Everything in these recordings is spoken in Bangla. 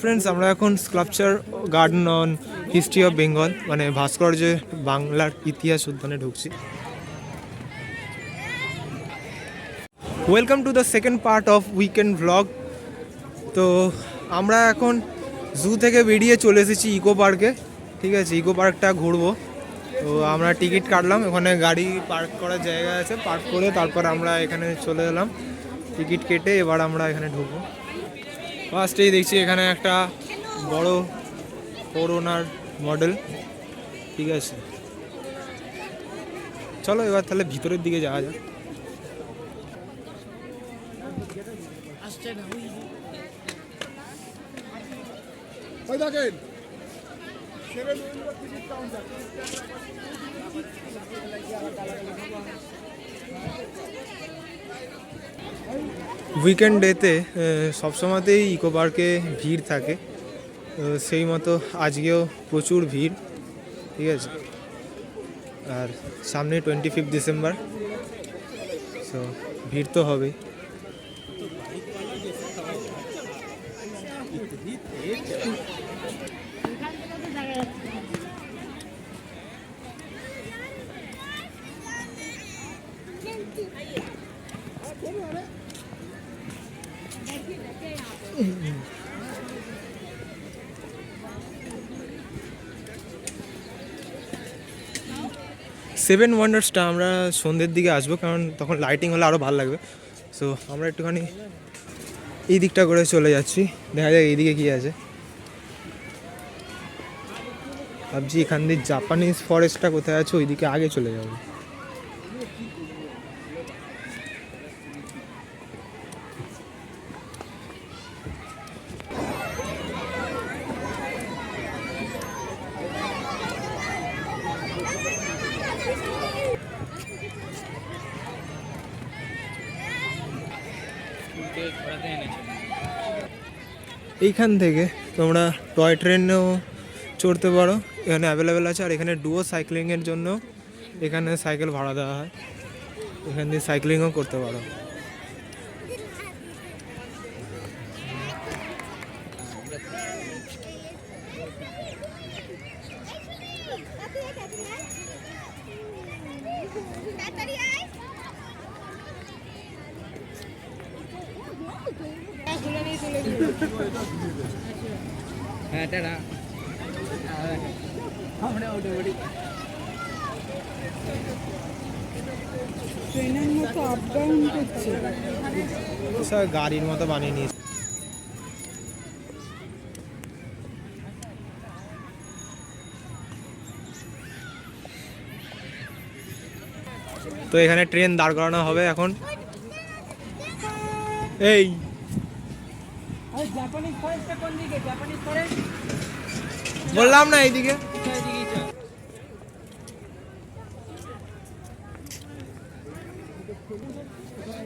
ফ্রেন্ডস, আমরা এখন sculpture garden on history of Bengal মানে ভাস্কর্যে বাংলার ইতিহাস উদ্যানে ঢুকছি। Welcome to the second part of weekend vlog. তো আমরা এখন জু থেকে বেরিয়ে চলে এসেছি ইকো পার্কে। ঠিক আছে, ইকো পার্কটা ঘুরবো। তো আমরা টিকিট কাটলাম, ওখানে গাড়ি পার্ক করার জায়গা আছে, পার্ক করে তারপর আমরা এখানে চলে এলাম টিকিট কেটে। এবার আমরা এখানে ঢুকবো। ফার্স্টেই দেখছি এখানে একটা বড় করোনার মডেল। ঠিক আছে, চলো এবার তাহলে ভিতরের দিকে যাওয়া যাক। উইকেন্ড ডেতে সবসময়তেই ইকো পার্কে ভিড় থাকে, সেই মতো আজকেও প্রচুর ভিড়। ঠিক আছে, আর সামনে 25 ডিসেম্বর, সো ভিড় তো হবেই। সেভেন ওয়ান্ডার্সটা আমরা সন্ধ্যের দিকে আসবো, কারণ তখন লাইটিং হলে আরও ভালো লাগবে। সো আমরা একটুখানি এই দিকটা করে চলে যাচ্ছি, দেখা যাক এইদিকে কী আছে। ভাবছি এখান দিয়ে জাপানিজ ফরেস্টটা কোথায় আছে, ওইদিকে আগে চলে যাবো। এইখান থেকে তোমরা টয় ট্রেনেও চড়তে পারো, এখানে অ্যাভেলেবেল আছে। আর এখানে ডুয়ো সাইক্লিংয়ের জন্য এখানে সাইকেল ভাড়া দেওয়া হয়, এখান দিয়ে সাইক্লিংও করতে পারো। ট্রেনের মতো আপ ডাউন করছে, সব গাড়ির মতো বানিয়ে নিয়েছে। তো এখানে ট্রেন দাঁড় করানো হবে এখন। এই বললাম না এইদিকে।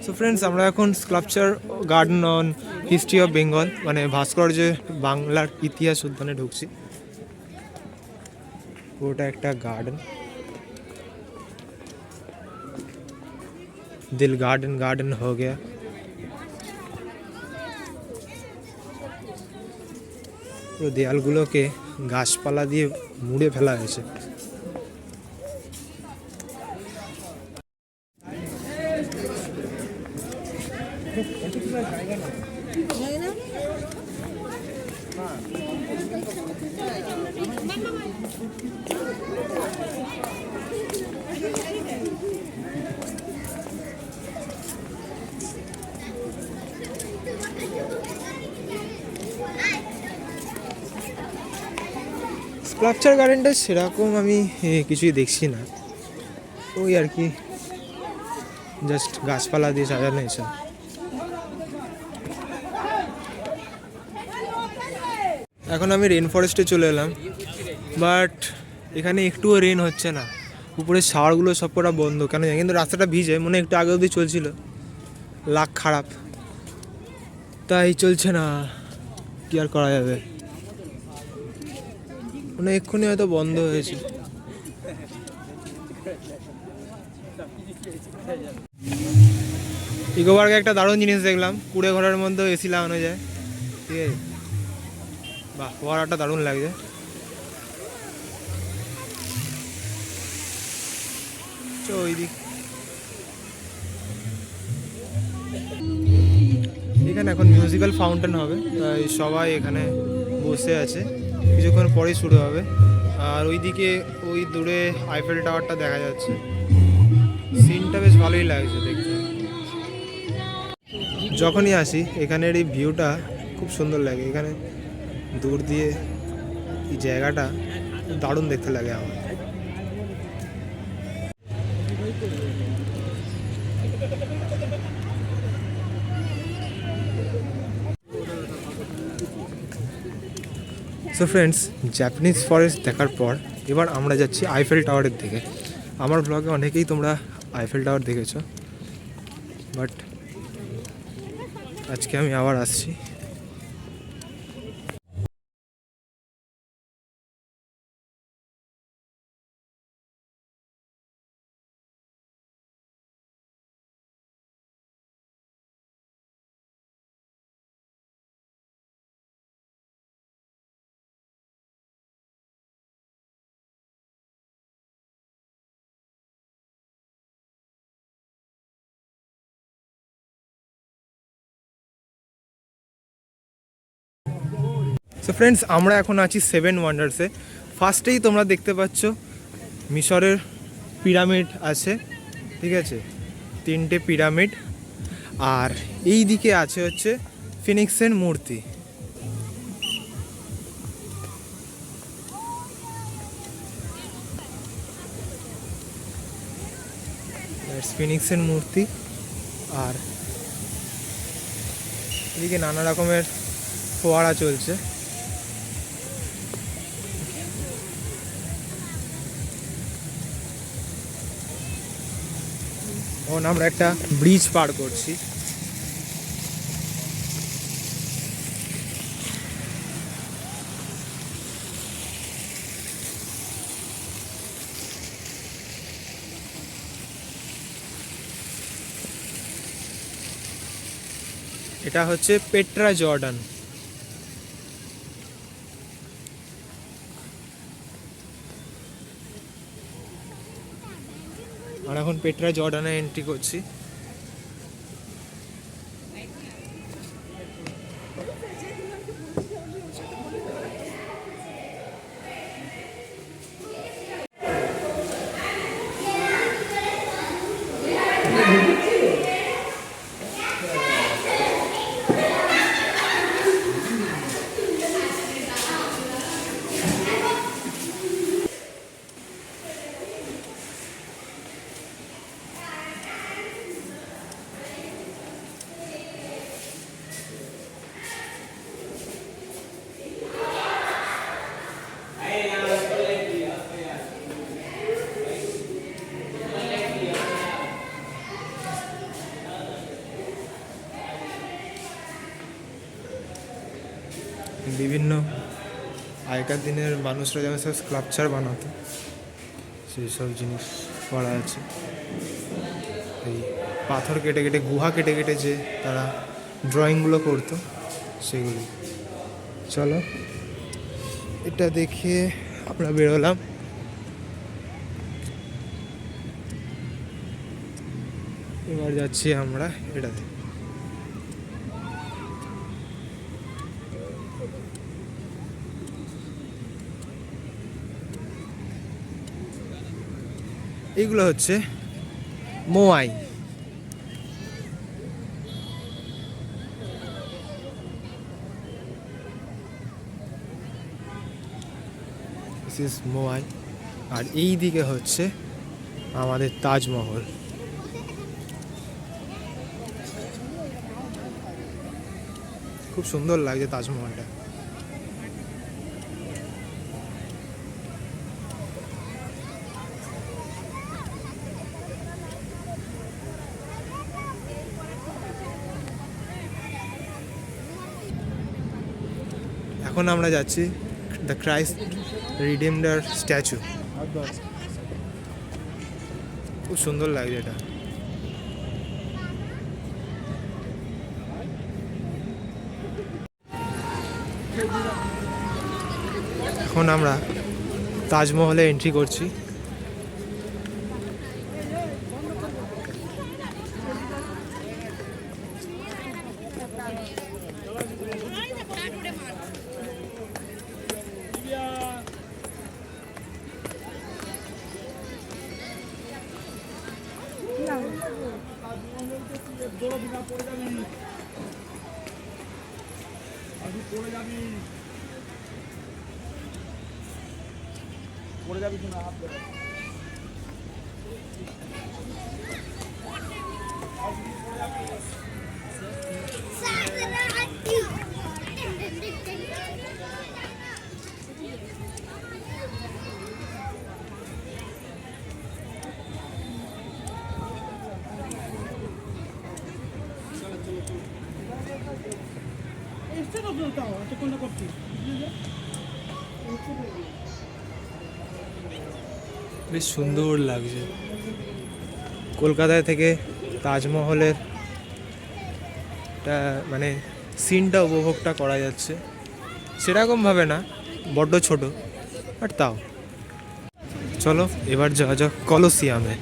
সো ফ্রেন্ডস, আমরা এখন sculpture garden on history of Bengal মানে ভাস্কর্যে বাংলার ইতিহাস উদ্যানে ঢুকছি। ওটা একটা গার্ডেন, দিল গার্ডেন গার্ডেন হো গয়া। পুরো দেয়ালগুলোকে গাছপালা দিয়ে মুড়ে ফেলা হয়েছে। স্কাল্পচার গার্ডেনটা সেরকম আমি কিছুই দেখছি না, ওই আর কি জাস্ট গাছপালা দিয়ে সাজানো হয়েছে। এখন আমি রেন ফরেস্টে চলে এলাম, বাট এখানে একটুও রেন হচ্ছে না। উপরে শাওয়ারগুলো সব কটা বন্ধ, কেন জানি, কিন্তু রাস্তাটা ভিজে, মনে একটু আগে অবধি চলছিল। লাক খারাপ, তাই চলছে না, কি আর করা যাবে। মানে এক্ষুনি হয়তো বন্ধ হয়েছে। ইকো পার্কে একটা দারুণ জিনিস দেখলাম, কুড়ে ঘরের মধ্যে এসি লাগানো যায়। ঠিক আছে, বাহ, ফোয়ারাটা দারুণ লাগছে। তো ওই দিক এখানে এখন মিউজিক্যাল ফাউন্টেন হবে, তাই সবাই এখানে বসে আছে, কিছুক্ষণ পরেই শুরু হবে। আর ওইদিকে ওই দূরে আইফেল টাওয়ারটা দেখা যাচ্ছে, সিনটা বেশ ভালোই লাগছে দেখতে। যখনই আসি এখানের এই ভিউটা খুব সুন্দর লাগে, এখানে দূর দিয়ে এই জায়গাটা দারুণ দেখতে লাগে আমার। সো ফ্রেন্ডস, জাপানিজ ফরেস্ট দেখার পর এবার আমরা যাচ্ছি আইফেল টাওয়ারের দিকে। আমার ব্লগে অনেকেই তোমরা আইফেল টাওয়ার দেখেছো, বাট আজকে আমি আবার আসছি। সো ফ্রেন্ডস, আমরা এখন আছি 7 ওয়ান্ডার্সে। ফার্স্টেই তোমরা দেখতে পাচ্ছ মিশরের পিরামিড আছে, ঠিক আছে, 3টে পিরামিড। আর এই দিকে আছে হচ্ছে ফিনিক্সের মূর্তি। ফিনিক্সের মূর্তি। আর এদিকে নানা রকমের ফোয়ারা চলছে। এখন আমরা একটা ব্রিজ পার করছি। এটা হচ্ছে পেট্রা জর্ডান। আর এখন পেট্রা জর্ডানে এন্ট্রি করছি। বিভিন্ন আগেকার দিনের মানুষরা যেমন সব স্কাল্পচার বানাতো, সেই সব জিনিস করা আছে। এই পাথর কেটে কেটে, গুহা কেটে কেটে যে তারা ড্রয়িংগুলো করতো, সেগুলি। চলো, এটা দেখে আমরা বেরোলাম। এবার যাচ্ছি আমরা এটাতে। এইগুলো হচ্ছে মোয়াই। This is মোয়াই। আর এই দিকে হচ্ছে আমাদের তাজমহল। খুব সুন্দর লাগছে তাজমহলটা। এখন আমরা যাচ্ছি দ্য ক্রাইস্ট রিডিমডার স্ট্যাচু। খুব সুন্দর লাগছে এটা। এখন আমরা তাজমহলে এন্ট্রি করছি। বেশ সুন্দর লাগছে। কলকাতায় থেকে তাজমহলের মানে সিনটা উপভোগটা করা যাচ্ছে, সেরকমভাবে না, বড্ড ছোট, বাট তাও। চলো এবার যাওয়া যাক কলোসিয়ামে।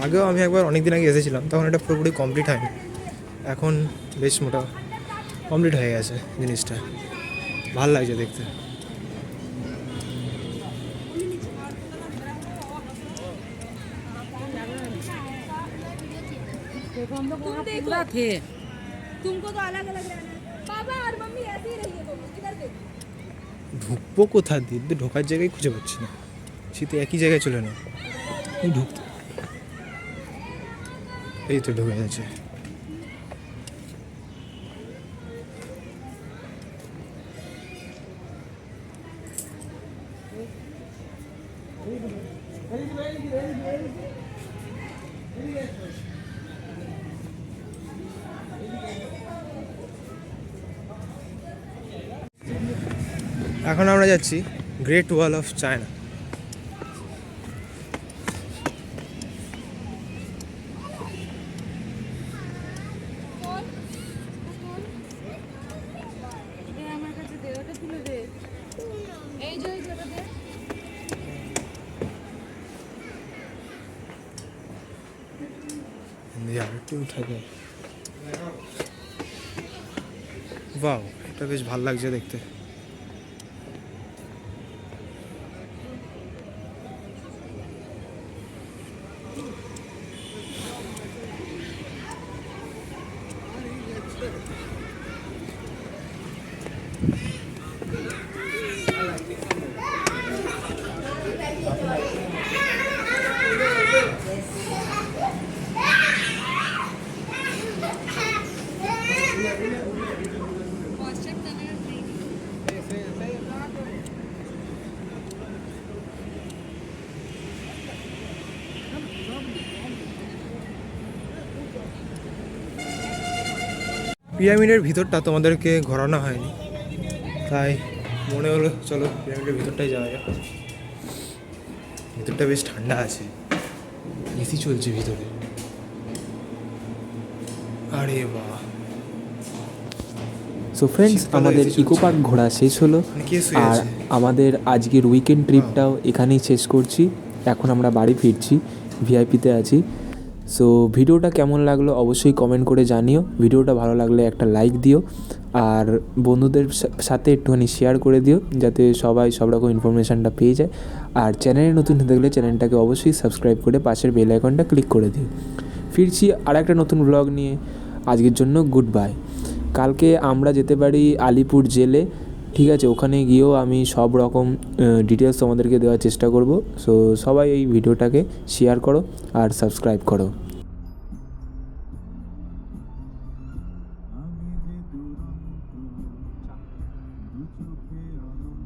আগেও আমি একবার অনেক দিন আগে এসেছিলাম, তখন এটা পুরোপুরি কমপ্লিট হয়নি, এখন বেশ মোটা কমপ্লিট হয়ে গেছে জিনিসটা, ভাল লাগছে দেখতে। ঢুকবো কোথা দিয়ে, ঢোকার জায়গায় খুঁজে পাচ্ছি না, শীতে একই জায়গায় চলে না ঢুকতে। এই তো ঢুকে গেছে। এখন আমরা যাচ্ছি গ্রেট ওয়াল অফ চায়না। বাহ, এটা বেশ ভালো লাগছে দেখতে। পিরামিডের ভিতরটা তোমাদেরকে ঘোরানো হয়নি, তাই মনে হলো চলো পিরামিডের ভিতরটাই যাওয়া যাক। ভিতরটা বেশ ঠান্ডা আছে, এসি চলছে ভিতরে। আরে বাহ। সো ফ্রেন্ডস, আমাদের ইকো পার্ক ঘোরা শেষ হলো, আর আমাদের আজকের উইকেন্ড ট্রিপটাও এখানেই শেষ করছি। এখন আমরা বাড়ি ফিরছি, ভিআইপিতে আছি। সো ভিডিওটা কেমন লাগলো অবশ্যই কমেন্ট করে জানিও। ভিডিওটা ভালো লাগলে একটা লাইক দিও, আর বন্ধুদের সাথে একটুখানি শেয়ার করে দিও, যাতে সবাই সব রকম ইনফরমেশানটা পেয়ে যায়। আর চ্যানেলে নতুন হতে গেলে চ্যানেলটাকে অবশ্যই সাবস্ক্রাইব করে পাশের বেল আইকনটা ক্লিক করে দিও। ফিরছি আর একটা নতুন ব্লগ নিয়ে। আজকের জন্য গুড বাই। কালকে আমরা যেতে পারি আলিপুর জেলে, ঠিক আছে, ওখানে গিয়েও আমি সব রকম ডিটেলস তোমাদেরকে দেওয়ার চেষ্টা করব। সো সবাই এই ভিডিওটাকে শেয়ার করো আর সাবস্ক্রাইব করো। আমি যে দুরন্ত দু চোখে আনন্দ